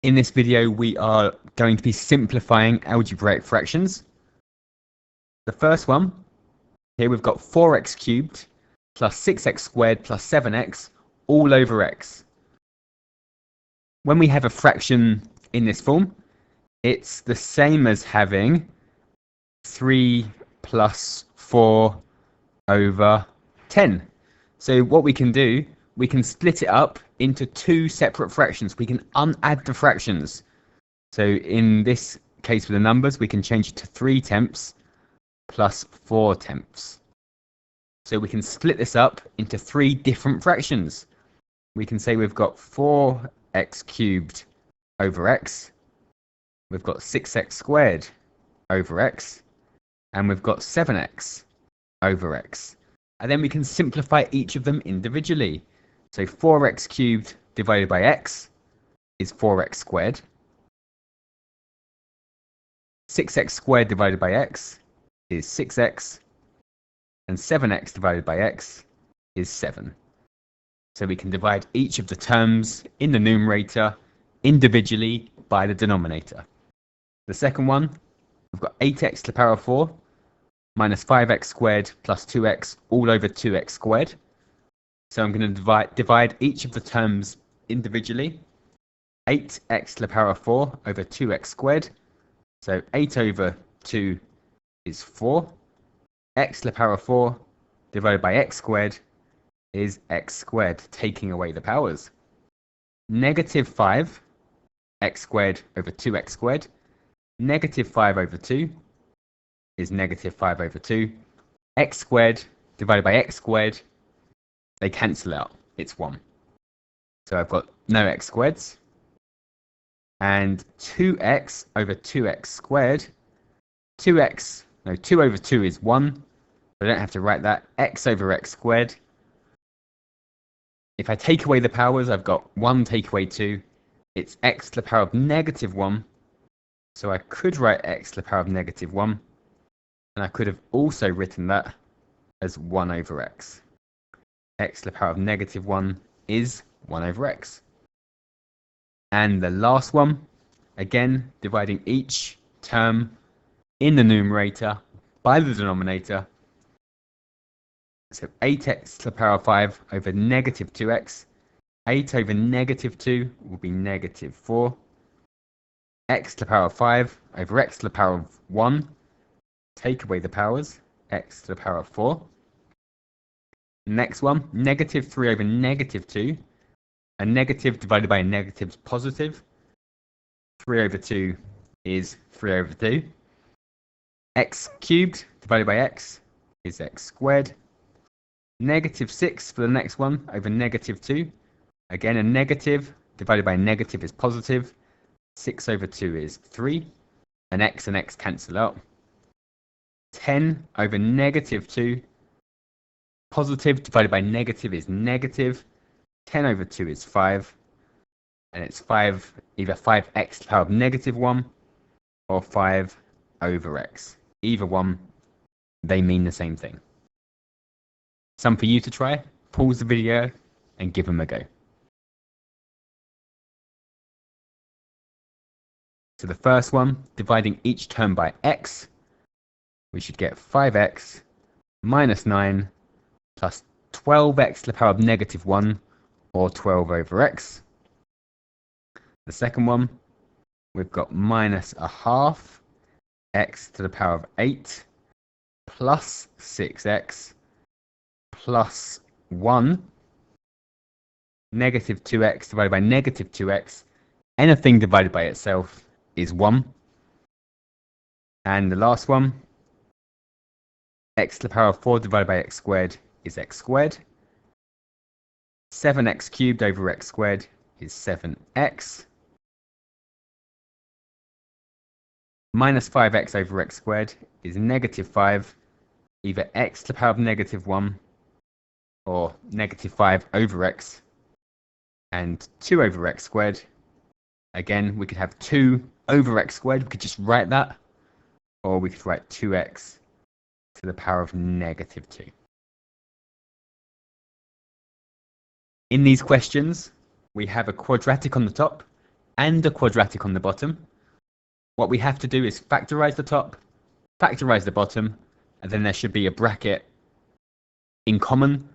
In this video, we are going to be simplifying algebraic fractions. The first one, here we've got 4x cubed plus 6x squared plus 7x all over x. When we have a fraction in this form, it's the same as having 3 plus 4 over 10. So what we can do, we can split it up into two separate fractions. We can unadd the fractions. So in this case with the numbers, we can change it to 3/10 plus 4/10. So we can split this up into three different fractions. We can say we've got 4x cubed over x, we've got 6x squared over x, and we've got 7x over x. And then we can simplify each of them individually. So 4x cubed divided by x is 4x squared. 6x squared divided by x is 6x. And 7x divided by x is 7. So we can divide each of the terms in the numerator individually by the denominator. The second one, we've got 8x to the power of 4 minus 5x squared plus 2x all over 2x squared. So I'm going to divide each of the terms individually. 8x to the power of 4 over 2x squared. So 8 over 2 is 4. X to the power of 4 divided by x squared is x squared, taking away the powers. Negative 5 x squared over 2x squared. Negative 5 over 2 is negative 5 over 2. X squared divided by x squared, they cancel out. It's 1. So I've got no x squareds. And 2x over 2x squared. 2 over 2 is 1. I don't have to write that. X over x squared. If I take away the powers, I've got 1 take away 2. It's x to the power of negative 1. So I could write x to the power of negative 1. And I could have also written that as 1 over x. X to the power of negative 1 is 1 over x. And the last one, again, dividing each term in the numerator by the denominator. So 8x to the power of 5 over negative 2x. 8 over negative 2 will be negative 4. X to the power of 5 over x to the power of 1. Take away the powers. X to the power of 4. Next one, negative 3 over negative 2. A negative divided by a negative is positive. 3 over 2 is 3 over 2. X cubed divided by x is x squared. Negative 6 for the next one over negative 2. Again, a negative divided by a negative is positive. 6 over 2 is 3. And x cancel out. 10 over negative 2. Positive divided by negative is negative. 10 over 2 is 5. And it's 5, either 5x to the power of negative 1 or 5 over x. Either one, they mean the same thing. Some for you to try. Pause the video and give them a go. So the first one, dividing each term by x, we should get 5x minus 9 plus 12x to the power of negative 1 or 12 over x. The second one, we've got minus a half x to the power of 8 plus 6x plus 1. Negative 2x divided by negative 2x. Anything divided by itself is 1. And the last one, x to the power of 4 divided by x squared is x squared. 7x cubed over x squared is 7x. Minus 5x over x squared is negative 5. Either x to the power of negative 1 or negative 5 over x. And 2 over x squared. Again, we could have 2 over x squared. We could just write that. Or we could write 2x to the power of negative 2. In these questions, we have a quadratic on the top and a quadratic on the bottom, what we have to do is factorize the top, factorize the bottom, and then there should be a bracket in common,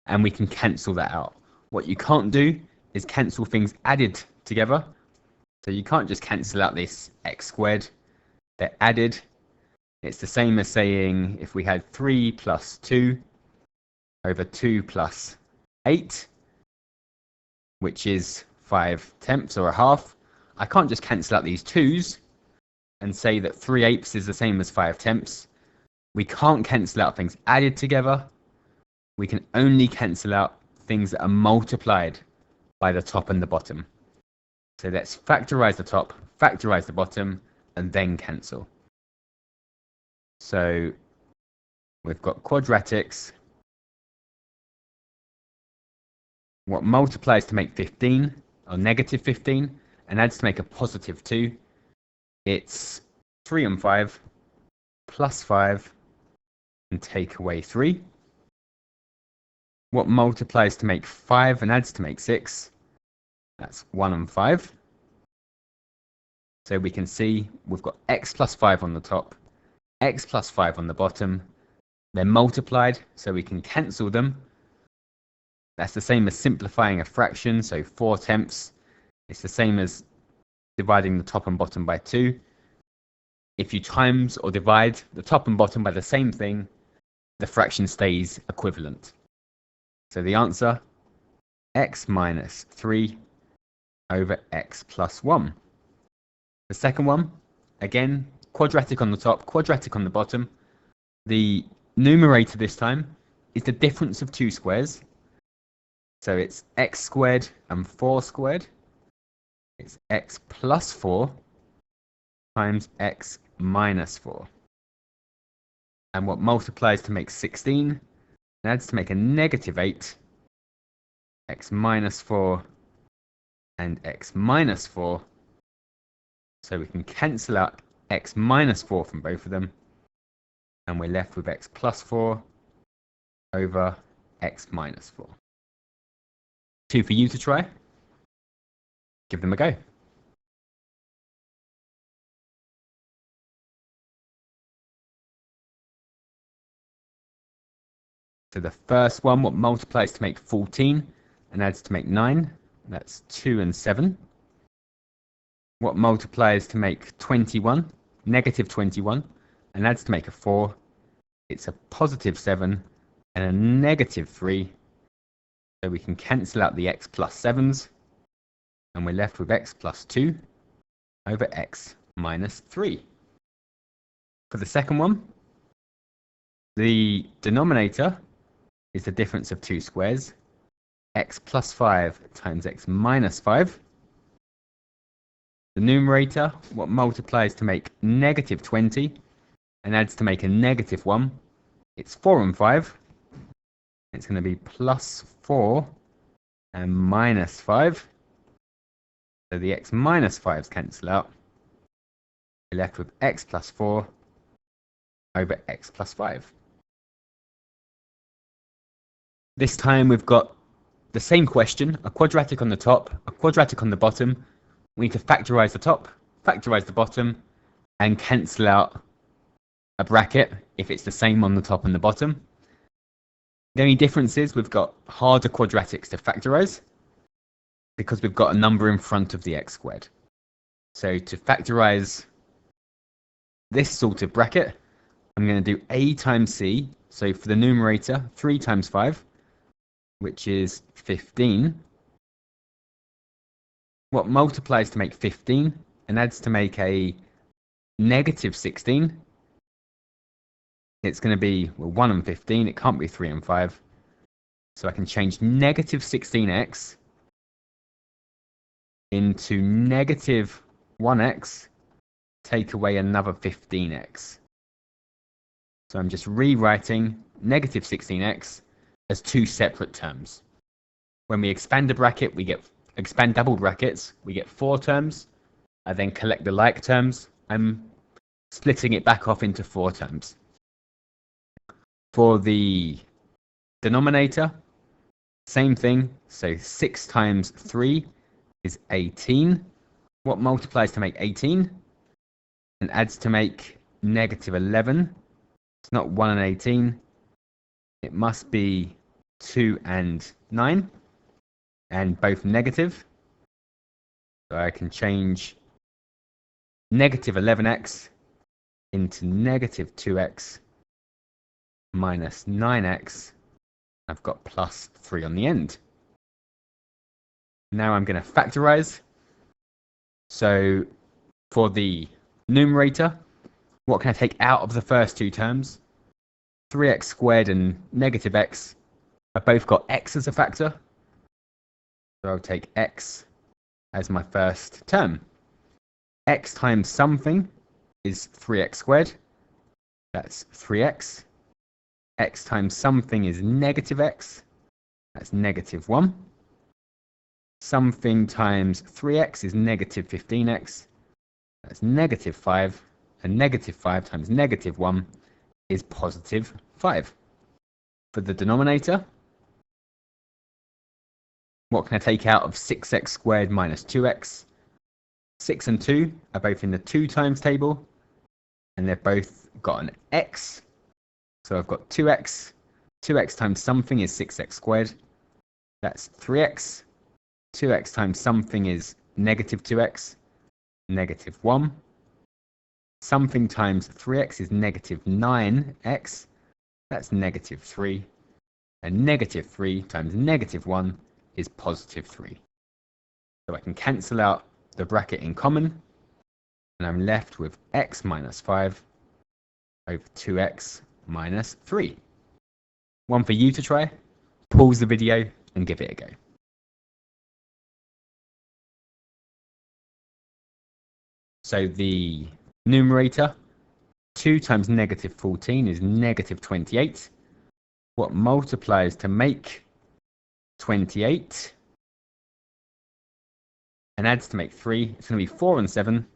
and we can cancel that out. What you can't do is cancel things added together. So you can't just cancel out this x squared. They're added. It's the same as saying if we had 3 plus 2 over 2 plus 8, which is 5/10 or a half. I can't just cancel out these 2's and say that 3/8 is the same as 5/10. We can't cancel out things added together. We can only cancel out things that are multiplied by the top and the bottom. So let's factorize the top, factorize the bottom, and then cancel. So we've got quadratics. What multiplies to make 15, or negative 15, and adds to make a positive 2, it's 3 and 5, plus 5, and take away 3. What multiplies to make 5 and adds to make 6, that's 1 and 5. So we can see we've got x plus 5 on the top, x plus 5 on the bottom. They're multiplied, so we can cancel them. That's the same as simplifying a fraction, so 4/10. It's the same as dividing the top and bottom by 2. If you times or divide the top and bottom by the same thing, the fraction stays equivalent. So the answer, x minus 3 over x plus 1. The second one, again, quadratic on the top, quadratic on the bottom. The numerator this time is the difference of 2 squares. So it's x squared and 4 squared. It's x plus 4 times x minus 4. And what multiplies to make 16 and adds to make a negative 8, x minus 4 and x minus 4. So we can cancel out x minus 4 from both of them, and we're left with x plus 4 over x minus 4. 2 for you to try. Give them a go. So the first one, what multiplies to make 14 and adds to make 9, that's 2 and 7. What multiplies to make 21, negative 21, and adds to make a 4, it's a positive 7 and a negative 3. So we can cancel out the x plus 7's, and we're left with x plus 2 over x minus 3. For the second one, the denominator is the difference of 2 squares, x plus 5 times x minus 5. The numerator, what multiplies to make negative 20 and adds to make a negative 1, it's 4 and 5. It's going to be plus 4 and minus 5. So the x minus 5's cancel out. We're left with x plus 4 over x plus 5. This time we've got the same question, a quadratic on the top, a quadratic on the bottom. We need to factorize the top, factorize the bottom, and cancel out a bracket if it's the same on the top and the bottom. The only difference is we've got harder quadratics to factorize because we've got a number in front of the x squared. So to factorize this sort of bracket, I'm going to do a times c. So for the numerator, 3 times 5, which is 15. What multiplies to make 15 and adds to make a negative 16? It's going to be, well, 1 and 15. It can't be 3 and 5. So I can change negative 16x into negative 1x, take away another 15x. So I'm just rewriting negative 16x as 2 separate terms. When we expand a bracket, we get expand double brackets, we get 4 terms. I then collect the like terms. I'm splitting it back off into 4 terms. For the denominator, same thing. So 6 times 3 is 18. What multiplies to make 18 and adds to make negative 11? It's not 1 and 18. It must be 2 and 9, and both negative. So I can change negative 11x into negative 2x minus 9x. I've got plus 3 on the end. Now I'm going to factorize. So for the numerator, what can I take out of the first two terms? 3x squared and negative x have both got x as a factor. So I'll take x as my first term. X times something is 3x squared. That's 3x. X times something is negative x. That's negative 1. Something times 3x is negative 15x. That's negative 5. And negative 5 times negative 1 is positive 5. For the denominator, what can I take out of 6x squared minus 2x? 6 and 2 are both in the 2 times table, and they've both got an x. So I've got 2x. 2x times something is 6x squared. That's 3x. 2x times something is negative 2x, negative 1. Something times 3x is negative 9x. That's negative 3. And negative 3 times negative 1 is positive 3. So I can cancel out the bracket in common, and I'm left with x minus 5 over 2x minus 3. One for you to try. Pause the video and give it a go. So the numerator, 2 times negative 14 is negative 28. What multiplies to make 28 and adds to make 3? It's going to be 4 and 7.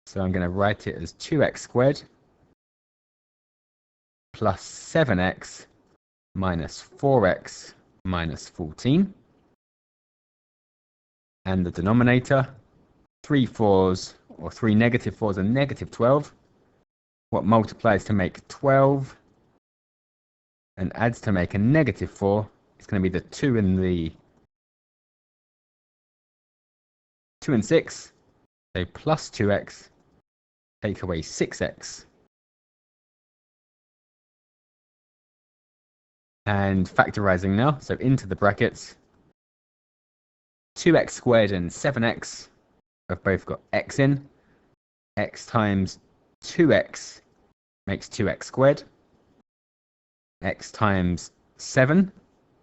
So I'm going to write it as 2x squared plus 7x minus 4x minus 14. And the denominator, 3 4s, or 3 negative 4s are negative 12. What multiplies to make 12 and adds to make a negative 4? It's going to be the 2 and the 2 and 6. So plus 2x, take away 6x. And factorizing now, so into the brackets, 2x squared and 7x have both got x in. X times 2x makes 2x squared. X times 7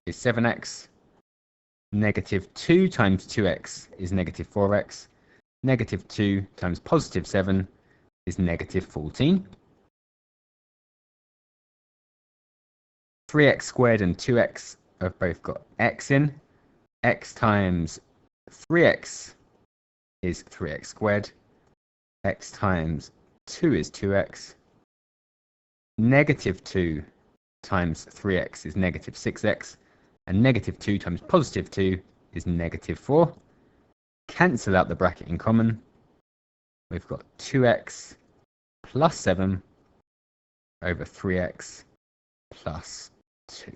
is 7x. Negative 2 times 2x is negative 4x. Negative 2 times positive 7 is negative 14. 3x squared and 2x have both got x in. X times 3x is 3x squared. X times 2 is 2x. Negative 2 times 3x is negative 6x. And negative 2 times positive 2 is negative 4. Cancel out the bracket in common. We've got 2x plus 7 over 3x plus 2.